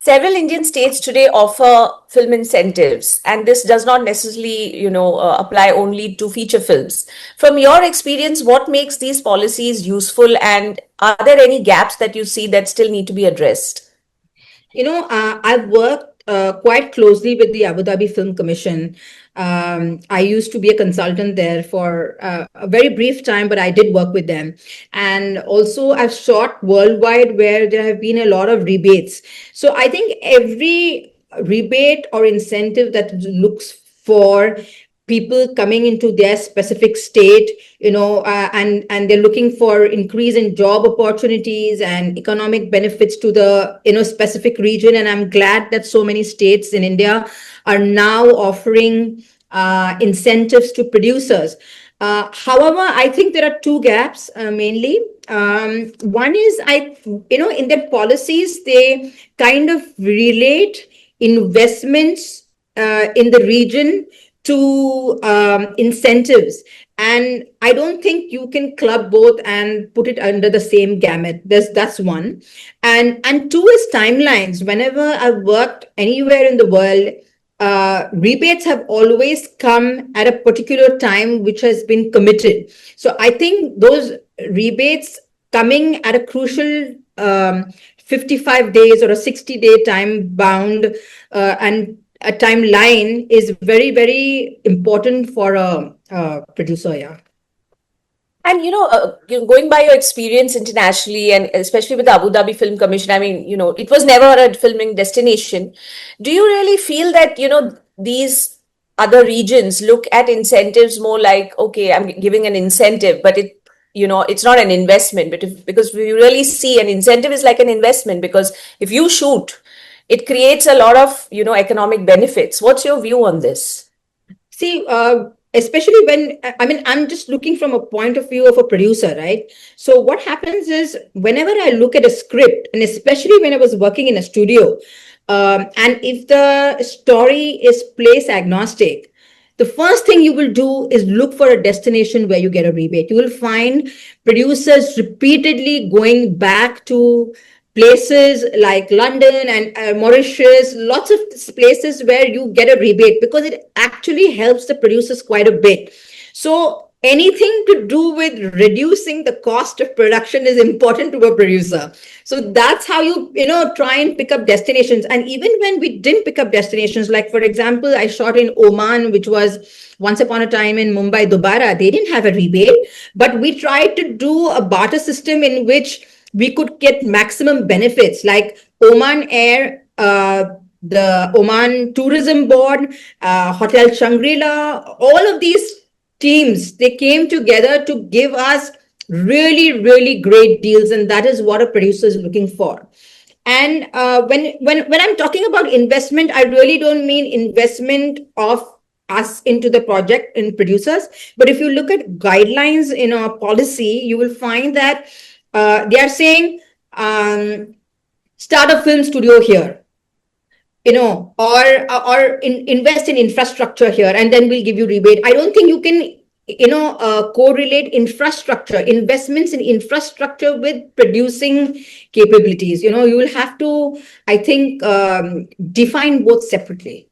several Indian states today offer film incentives, and this does not necessarily, apply only to feature films. From your experience, what makes these policies useful, and are there any gaps that you see that still need to be addressed? I've worked quite closely with the Abu Dhabi Film Commission. I used to be a consultant there for a very brief time, but I did work with them. And also, I've shot worldwide where there have been a lot of rebates. So I think every rebate or incentive that looks for people coming into their specific state, and they're looking for increase in job opportunities and economic benefits to the specific region. And I'm glad that so many states in India are now offering incentives to producers. However, I think there are two gaps mainly. One is, in their policies, they kind of relate investments in the region to incentives. And I don't think you can club both and put it under the same gamut. That's one. And two is timelines. Whenever I've worked anywhere in the world, rebates have always come at a particular time which has been committed. So I think those rebates coming at a crucial 55 days or a 60-day time bound and a timeline is very, very important for a producer. Yeah. And, going by your experience internationally and especially with the Abu Dhabi Film Commission, I mean, it was never a filming destination. Do you really feel that, these other regions look at incentives more like, okay, I'm giving an incentive, but it's not an investment, because we really see an incentive is like an investment, because if you shoot, it creates a lot of, economic benefits. What's your view on this? See, especially when, I'm just looking from a point of view of a producer, right? So what happens is whenever I look at a script, and especially when I was working in a studio, and if the story is place agnostic, the first thing you will do is look for a destination where you get a rebate. You will find producers repeatedly going back to places like London and Mauritius, lots of places where you get a rebate because it actually helps the producers quite a bit. So anything to do with reducing the cost of production is important to a producer. So that's how you try and pick up destinations. And even when we didn't pick up destinations, like for example, I shot in Oman, which was once upon a time in Mumbai, Dobara, they didn't have a rebate, but we tried to do a barter system in which we could get maximum benefits, like Oman Air, the Oman Tourism Board, Hotel Shangri-La, all of these teams, they came together to give us really, really great deals. And that is what a producer is looking for. And when I'm talking about investment, I really don't mean investment of us into the project in producers. But if you look at guidelines in our policy, you will find that they are saying start a film studio here, or invest in infrastructure here, and then we'll give you rebate. I don't think you can, correlate investments in infrastructure with producing capabilities. You will have to, I think, define both separately.